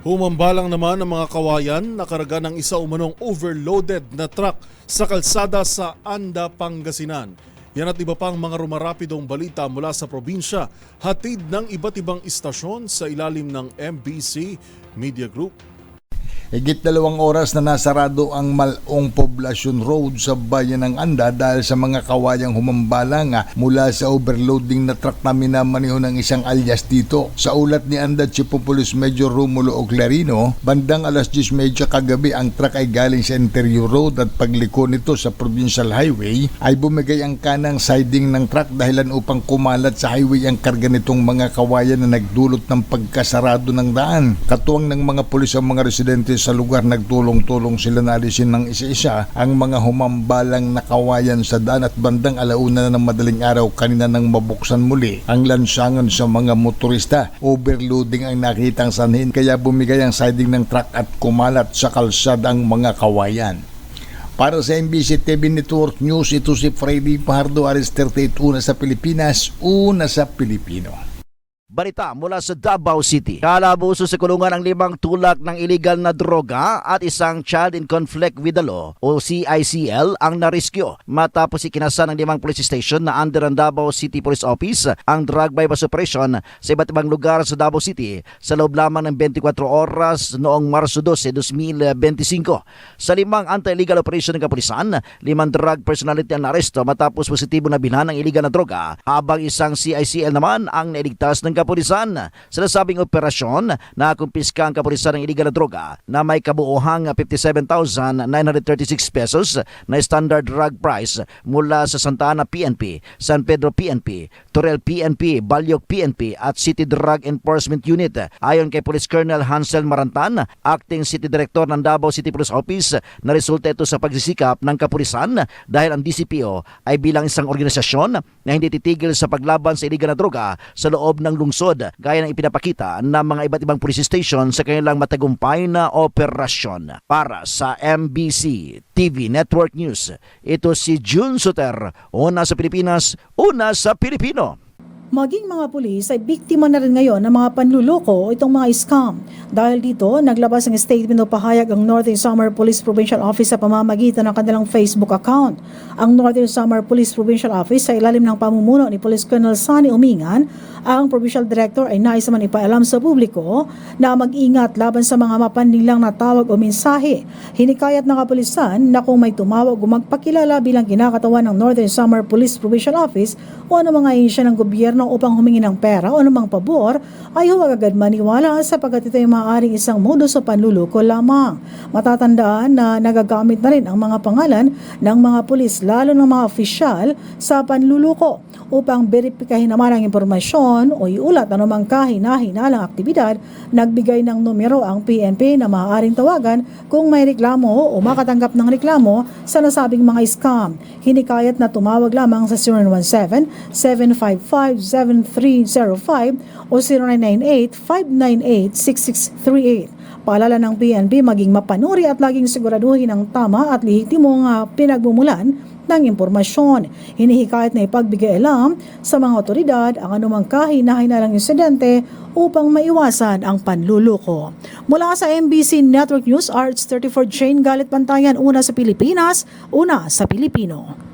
Humambalang naman ang mga kawayan na karga ng isa umanong overloaded na truck sa kalsada sa Anda, Pangasinan. Yan at iba pang mga rumarapidong balita mula sa probinsya, hatid ng iba't ibang istasyon sa ilalim ng MBC Media Group. Higit 2 oras na nasarado ang Malong Poblacion Road sa bayan ng Anda dahil sa mga kawayang humambalang mula sa overloading na truck na minamaneho ng isang alias dito. Sa ulat ni Anda Chief of Police Major Romulo Oclarino, bandang alas 10:30 kagabi ang truck ay galing sa Interior Road at pagliko nito sa Provincial Highway ay bumigay ang kanang siding ng truck dahilan upang kumalat sa highway ang karga nitong mga kawayan na nagdulot ng pagkasarado ng daan. Katuwang ng mga pulis ang mga residente sa lugar, nagtulong-tulong sila na alisin ng isa-isa ang mga humambalang nakawayan sa daan at bandang 1:00 na ng madaling araw kanina nang mabuksan muli ang lansangan sa mga motorista. Overloading ang nakitang sanhin kaya bumigay ang siding ng truck at kumalat sa kalsada ang mga kawayan. Para sa MBC TV Network News, ito si Freddy Pardo, Aris 38, una sa Pilipinas, una sa Pilipino. Balita mula sa Davao City. Kalabuso sa kulungan ang 5 tulak ng illegal na droga at isang child in conflict with the law o CICL ang nariskyo matapos ikinasa ng 5 police station na under ang Davao City Police Office ang drug bypass operation sa iba't ibang lugar sa Davao City sa loob lamang ng 24 oras noong Marso 12, 2025. Sa 5 anti-illegal operation ng kapulisan, 5 drug personality ang naresto matapos positibo na bilhan ng illegal na droga habang isang CICL naman ang nailigtas ng kapulisan. Sa nasabing operasyon, nakumpiska ang kapulisan ng illegal na droga na may kabuuhang 57,936 pesos na standard drug price mula sa Santa Ana PNP, San Pedro PNP, Torel PNP, Balyok PNP at City Drug Enforcement Unit. Ayon kay Police Colonel Hansel Marantan, Acting City Director ng Davao City Police Office, na resulta ito sa pagsisikap ng kapulisan dahil ang DCPO ay bilang isang organisasyon na hindi titigil sa paglaban sa illegal na droga sa loob ng lungsod, gaya ng ipinapakita ng mga iba't ibang police station sa kanilang matagumpay na operasyon. Para sa MBC TV Network News, ito si June Suter, una sa Pilipinas, una sa Pilipino. Maging mga pulis ay biktima na rin ngayon ng mga panluloko o itong mga scam. Dahil dito, naglabas ng statement o pahayag ang Northern Samar Police Provincial Office sa pamamagitan ng kanilang Facebook account. Ang Northern Samar Police Provincial Office sa ilalim ng pamumuno ni Police Colonel Sunny Umingan, ang Provincial Director ay nais naman ipaalam sa publiko na mag-ingat laban sa mga mapanlilang na tawag o mensahe. Hinikayat ng kapulisan na kung may tumawag o magpakilala bilang kinakatawan ng Northern Samar Police Provincial Office o ano mga ahensya ng gobyerno upang humingi ng pera o anumang pabor, ay huwag agad maniwala sapagkat ito ay maaaring isang modus o panluloko lamang. Matatandaan na nagagamit na rin ang mga pangalan ng mga pulis lalo ng mga opisyal sa panluloko upang beripikahin naman ang impormasyon o iulat anumang kahina-hinalang aktibidad. Nagbigay ng numero ang PNP na maaaring tawagan kung may reklamo o makatanggap ng reklamo sa nasabing mga scam. Hinikayat na tumawag lamang sa 0917-755-7305 o 0998-598-6638. Paalala ng PNP maging mapanuri at laging siguraduhin ang tama at lehitimong pinagmumulan ng impormasyon. Hinihikayat na ipagbigay alam sa mga otoridad ang anumang kahina-hinalang insidente upang maiwasan ang panluloko. Mula sa MBC Network News, RH34 Jane Galit Bantayan, una sa Pilipinas, una sa Pilipino.